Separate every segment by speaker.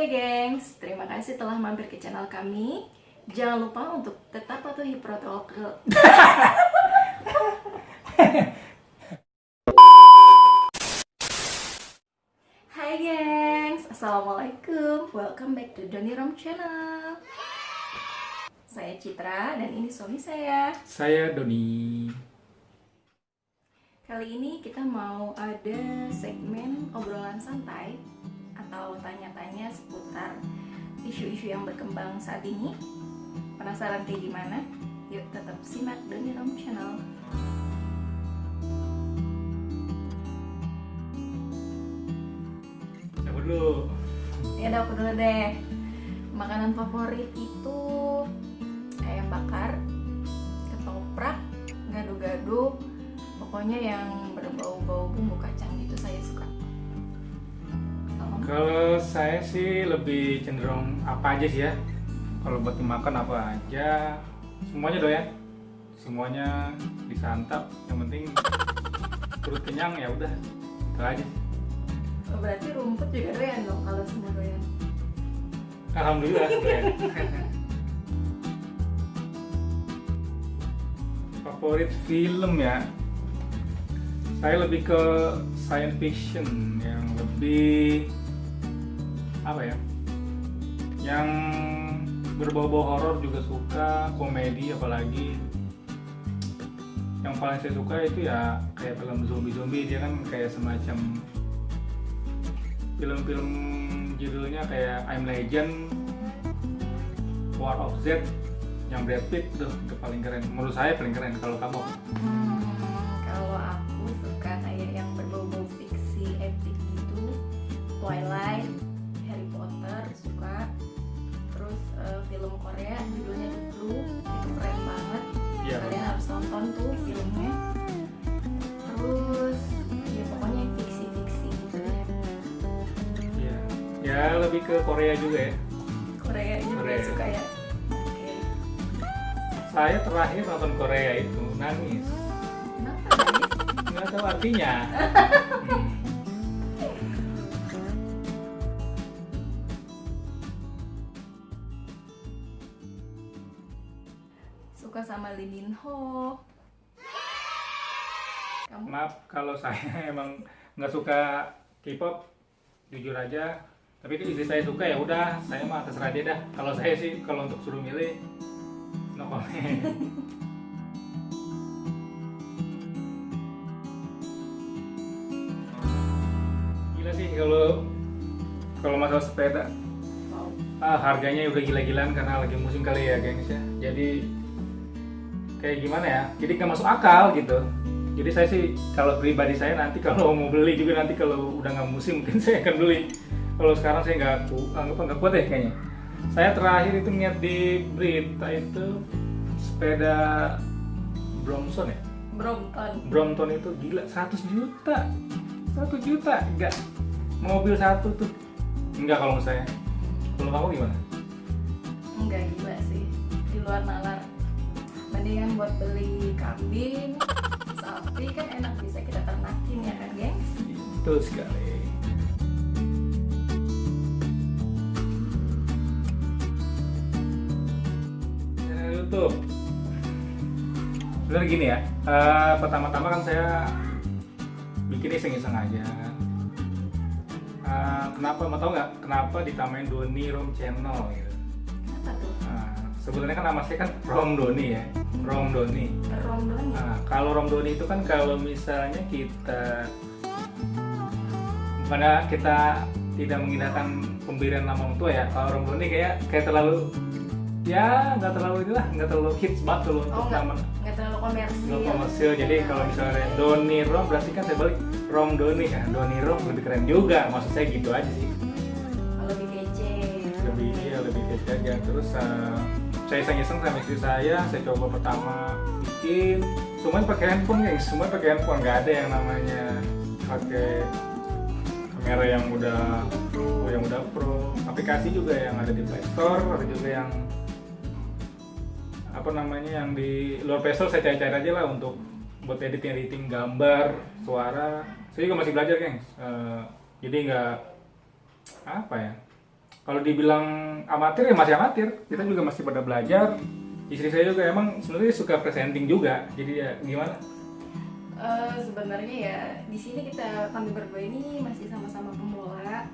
Speaker 1: Oke gengs, terima kasih telah mampir ke channel kami. Jangan lupa untuk tetap patuhi protokol. Hai gengs, assalamualaikum. Welcome back to Donirom Channel. Saya Citra dan ini suami saya.
Speaker 2: Saya Doni.
Speaker 1: Kali ini kita mau ada segmen obrolan santai atau tanya-tanya seputar isu-isu yang berkembang saat ini. Penasaran kayak gimana? Yuk tetap simak Donirom Channel.
Speaker 2: Siapa dulu?
Speaker 1: Ya udah aku dulu deh. Makanan favorit itu ayam bakar, ketoprak, gado-gado, pokoknya yang berbau-bau bumbu kacang gitu saya suka.
Speaker 2: Kalau saya sih lebih cenderung apa aja sih ya. Kalau buat dimakan apa aja, semuanya doyan. Semuanya disantap. Yang penting perut kenyang ya udah. Itu aja.
Speaker 1: Oh, berarti rumput juga doyan dong kalau semua doyan.
Speaker 2: Alhamdulillah doyan. Favorit film ya. Saya lebih ke science fiction yang lebih apa ya? Yang berbau-bau horor juga suka, komedi apalagi. Yang paling saya suka itu ya kayak film zombie-zombie, dia kan kayak semacam film-film judulnya kayak I'm Legend, War of Z, yang Brad Pitt tuh itu paling keren. Menurut saya paling keren. Kalau kamu?
Speaker 1: Kalau aku suka kayak yang berbau-bau fiksi epic gitu, Twilight, Harry Potter suka. Terus film Korea judulnya The Blue itu keren banget.
Speaker 2: Iya.
Speaker 1: Kalian harus nonton tuh filmnya. Terus ya pokoknya yang fiksi-fiksi gitu deh.
Speaker 2: Iya. Ya lebih ke Korea juga ya.
Speaker 1: Korea juga
Speaker 2: Korea.
Speaker 1: suka ya. Oke.
Speaker 2: Saya terakhir nonton Korea itu nangis.
Speaker 1: Kenapa nangis?
Speaker 2: Nggak tahu artinya. Hmm.
Speaker 1: Suka sama Lee Min Ho. Kamu?
Speaker 2: Maaf kalau saya emang nggak suka K-pop, jujur aja. Tapi itu istri saya suka ya udah, saya mah terserah dia dah. Kalau saya sih kalau untuk suruh milih, no comment. Gila sih kalau masalah sepeda,
Speaker 1: Wow.
Speaker 2: harganya udah gila-gilaan karena lagi musim kali ya gengs ya. Jadi kayak gimana ya? Jadi nggak masuk akal gitu. Jadi saya sih kalau pribadi saya nanti kalau mau beli juga nanti kalau udah nggak musim mungkin saya akan beli. Kalau sekarang saya nggak kuat deh kayaknya. Saya terakhir itu ngeliat di berita itu sepeda Brompton ya. Brompton itu gila 100 juta. 1 juta enggak mobil satu tuh. Enggak kalau menurut saya. Kalau kamu gimana?
Speaker 1: Enggak gila sih, di luar nalar. Mendingan buat beli kambing, sapi kan enak bisa kita ternakin ya kan gengs.
Speaker 2: Betul sekali. YouTube. Sebenarnya gini ya, pertama-tama kan saya bikin iseng-iseng aja. Kenapa, mau tau nggak kenapa ditamain Donirom Channel gitu?
Speaker 1: Apa tuh?
Speaker 2: Sebenarnya kan nama saya kan Rom Doni ya, Rom Doni.
Speaker 1: Rom Doni.
Speaker 2: Kalau Rom Doni itu kan kalau misalnya bukannya kita tidak mengindahkan pemberian nama orang tua ya. Kalau Rom Doni kayak terlalu ya nggak terlalu hits banget kalau untuk nama.
Speaker 1: Nggak terlalu komersil.
Speaker 2: Nggak komersil. Jadi kalau misalnya Doni Rom berarti kan saya balik Rom Doni ya. Doni Rom lebih keren juga. Maksud saya gitu aja sih.
Speaker 1: Lebih kece.
Speaker 2: Lebih kece aja. Terus saya iseng-iseng sama istri saya coba pertama bikin. Semuanya pakai handphone guys. Semuanya pakai handphone. Nggak ada yang namanya pakai kamera yang udah pro. Aplikasi juga yang ada di Play Store, ada juga yang yang di luar Play Store saya cari-cari aja lah untuk buat editing gambar, suara. Saya juga masih belajar gengs. Jadi nggak kalau dibilang amatir ya masih amatir, kita juga masih pada belajar. Istri saya juga emang sebenarnya suka presenting juga, jadi ya gimana?
Speaker 1: Sebenarnya ya di sini kami berdua ini masih sama-sama pemula,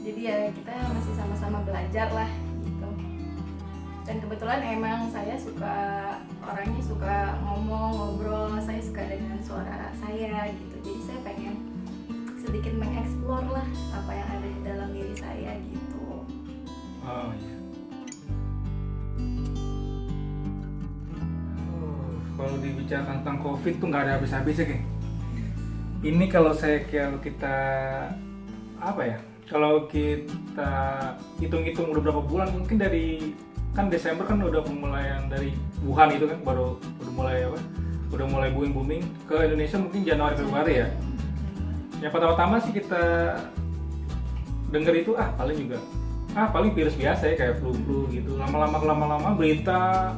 Speaker 1: jadi ya kita masih sama-sama belajar lah gitu. Dan kebetulan emang saya orangnya suka ngomong, ngobrol, saya suka dengan suara saya gitu, jadi saya pengen sedikit mengeksplor lah apa yang ada di dalam diri saya gitu.
Speaker 2: Oh iya. Kalau dibicarakan tentang COVID tuh nggak ada habis-habisnya, geng. Ini kalau kita apa ya? Kalau kita hitung-hitung udah berapa bulan, mungkin dari kan Desember kan udah pemulaian dari Wuhan itu kan baru udah mulai apa? Udah mulai booming ke Indonesia mungkin Januari Februari ya. Yang pertama-tama sih kita denger itu paling virus biasa ya kayak flu gitu. Lama-lama berita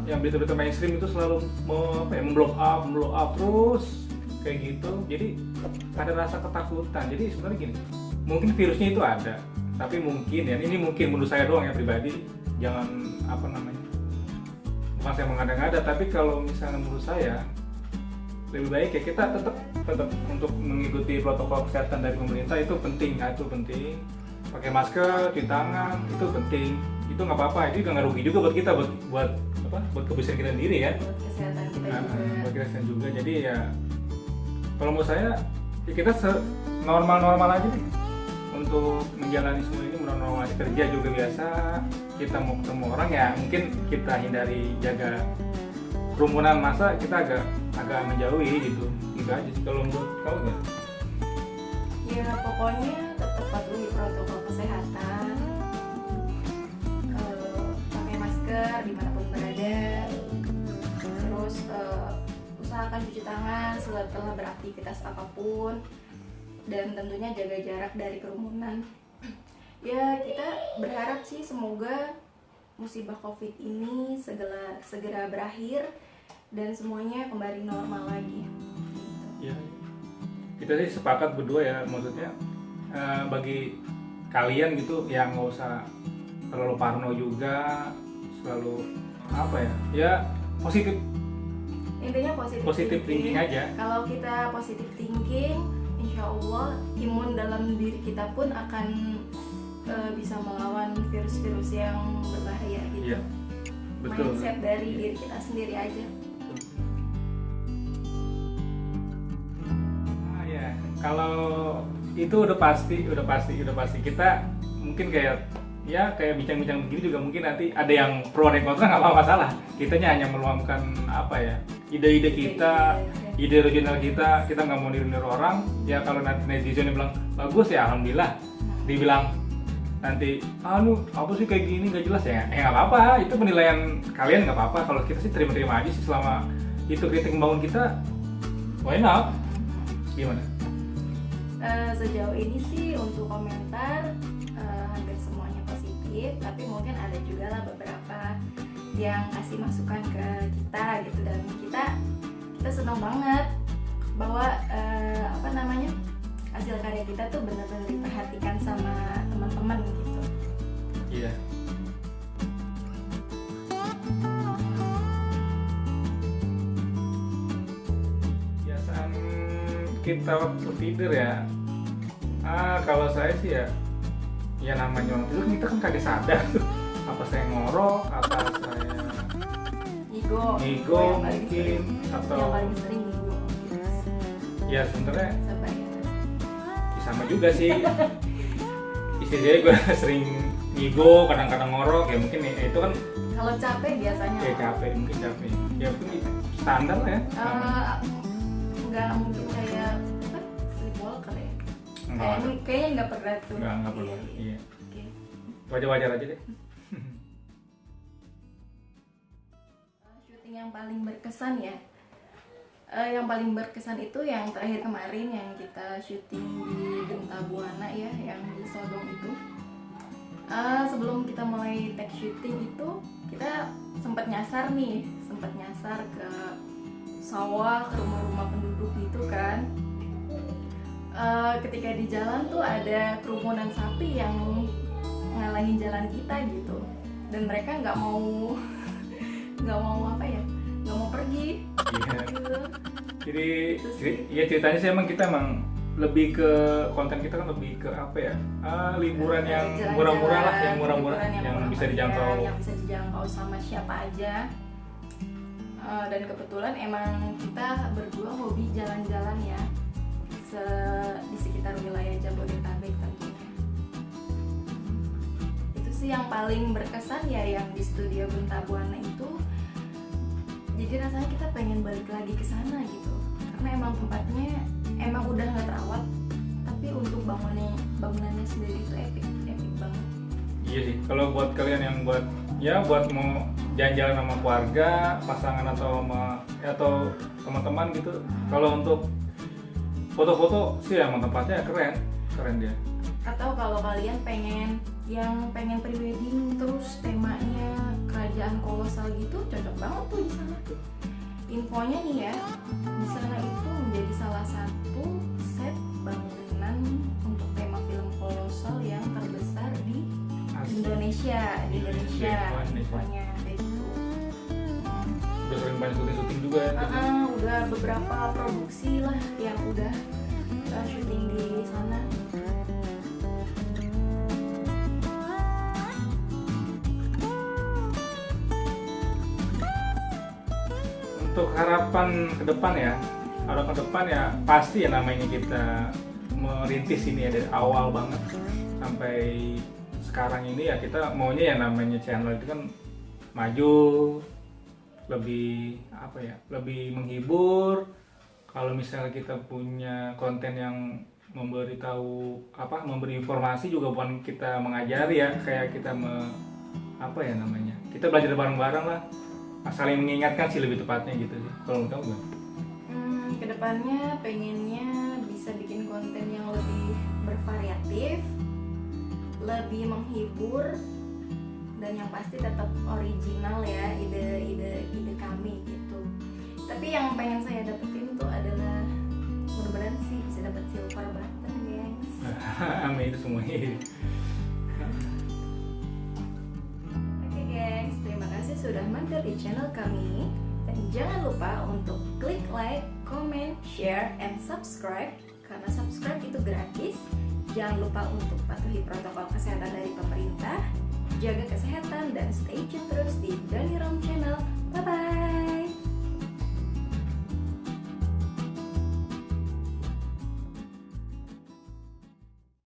Speaker 2: mainstream itu selalu memblow up terus kayak gitu. Jadi ada rasa ketakutan. Jadi sebenarnya gini, mungkin virusnya itu ada, tapi mungkin ya ini mungkin menurut saya doang ya pribadi, jangan bukan saya mengada-ngada, tapi kalau misalnya menurut saya lebih baik ya kita tetap untuk mengikuti protokol kesehatan dari pemerintah itu penting. Pakai masker, cuci tangan itu penting, itu nggak apa-apa, itu nggak rugi juga buat kita, buat kebersihan kita sendiri ya,
Speaker 1: buat kesehatan kita juga.
Speaker 2: Buat kesehatan juga. Jadi ya kalau menurut saya ya kita normal aja deh untuk menjalani semua ini, normal aja, kerja juga biasa, kita mau ketemu orang ya mungkin kita hindari, jaga kerumunan massa, kita agak menjauhi gitu aja sih kalau menurut kamu gimana?
Speaker 1: Ya pokoknya tetap patuhi protokol kesehatan, pakai masker dimanapun berada, terus usahakan cuci tangan setelah beraktivitas apapun, dan tentunya jaga jarak dari kerumunan. Ya kita berharap sih semoga musibah COVID ini segera berakhir dan semuanya kembali normal lagi.
Speaker 2: Ya, kita sih sepakat berdua ya, maksudnya bagi kalian gitu yang nggak usah terlalu parno juga, selalu ya positif.
Speaker 1: Intinya positif
Speaker 2: thinking aja.
Speaker 1: Kalau kita positif thinking, insya Allah imun dalam diri kita pun akan bisa melawan virus-virus yang berbahaya gitu.
Speaker 2: Iya, betul.
Speaker 1: Mindset dari diri kita sendiri aja.
Speaker 2: Kalau itu udah pasti kita mungkin kayak bincang-bincang begini juga mungkin nanti ada yang pro dan kontra, nggak apa-apa, salah. Kitanya hanya meluangkan ide-ide kita, ide original kita nggak mau niru orang. Ya kalau nanti netizen bilang bagus ya alhamdulillah, dibilang nanti apa sih kayak gini nggak jelas ya nggak apa-apa, itu penilaian kalian, nggak apa-apa. Kalau kita sih terima-terima aja sih, selama itu kritik membangun kita, why not? Gimana?
Speaker 1: Sejauh ini sih untuk komentar hampir semuanya positif, tapi mungkin ada juga lah beberapa yang kasih masukan ke kita gitu, dan kita senang banget bahwa hasil karya kita tuh benar-benar diperhatikan sama teman-teman gitu.
Speaker 2: Iya. Biasaan kita waktu tidur ya, kalau saya sih ya namanya orang tidur kita kan kagak sadar apa saya ngorok, apa saya ngigo mungkin, atau
Speaker 1: yang paling sering ngigo
Speaker 2: ya sebenarnya
Speaker 1: ya,
Speaker 2: sama juga sih. Istri saya juga sering ngigo, kadang-kadang ngorok, ya mungkin itu kan
Speaker 1: kalau capek biasanya
Speaker 2: mungkin capek ya, mungkin standar lah ya.
Speaker 1: Nggak mungkin kayak sleepwalker ya. Kayaknya nggak pernah tuh.
Speaker 2: Nggak perlu. Iya.
Speaker 1: Okay.
Speaker 2: Wajar-wajar aja deh.
Speaker 1: Syuting yang paling berkesan ya. Yang paling berkesan itu yang terakhir kemarin yang kita syuting di Genta Buana ya, yang di Sodong itu. Sebelum kita mulai take syuting itu kita sempat nyasar ke sawah, ke rumah-rumah penduduk gitu kan. Ketika di jalan tuh ada kerumunan sapi yang ngalangin jalan kita gitu. Dan mereka nggak mau apa ya, nggak mau pergi.
Speaker 2: Iya.
Speaker 1: Gitu.
Speaker 2: Jadi ya ceritanya sih emang lebih ke konten kita kan lebih ke apa ya, liburan yang
Speaker 1: Jalan-jalan,
Speaker 2: murah-murah lah, yang murah-murah
Speaker 1: liburan
Speaker 2: yang
Speaker 1: murah
Speaker 2: bisa
Speaker 1: aja,
Speaker 2: dijangkau.
Speaker 1: yang bisa dijangkau sama siapa aja. Dan kebetulan emang kita berdua hobi jalan-jalan ya di sekitar wilayah Jabodetabek tentunya. Itu sih yang paling berkesan ya, yang di studio Bunta Buana itu. Jadi rasanya kita pengen balik lagi ke sana gitu, karena emang tempatnya emang udah nggak terawat, tapi untuk bangunannya sendiri itu epic banget.
Speaker 2: Iya sih, kalau buat kalian yang buat mau jalan-jalan sama keluarga, pasangan atau teman-teman gitu, kalau untuk foto-foto sih emang tempatnya keren dia.
Speaker 1: Atau kalau kalian pengen prewedding terus temanya kerajaan kolosal gitu, cocok banget tuh di sana. Infonya nih ya, di sana itu menjadi salah satu set bangunan untuk tema film kolosal yang terbesar di Indonesia. Infonya kayak gitu.
Speaker 2: Udah sering banyak syuting juga ya.
Speaker 1: Udah beberapa produksi lah yang udah syuting di sana.
Speaker 2: Untuk harapan ke depan ya pasti ya namanya kita merintis ini ya dari awal banget sampai sekarang ini ya, kita maunya ya namanya channel itu kan maju, lebih lebih menghibur. Kalau misalnya kita punya konten yang memberi informasi juga, bukan kita mengajari ya, kayak kita kita belajar bareng-bareng lah, saling mengingatkan sih lebih tepatnya gitu sih kalau menurut kamu gak?
Speaker 1: Kedepannya pengennya bisa bikin konten yang lebih bervariatif, lebih menghibur, dan yang pasti tetap original ya, ide kami gitu. Tapi yang pengen saya dapetin tuh adalah mudah-mudahan sih bisa dapat silver button, guys.
Speaker 2: Amin itu semuanya.
Speaker 1: Oke guys, terima kasih sudah mampir di channel kami, dan jangan lupa untuk klik like, comment, share, and subscribe, karena subscribe itu gratis. Jangan lupa untuk patuhi protokol kesehatan dari pemerintah, jaga kesehatan, dan stay tune terus di Don't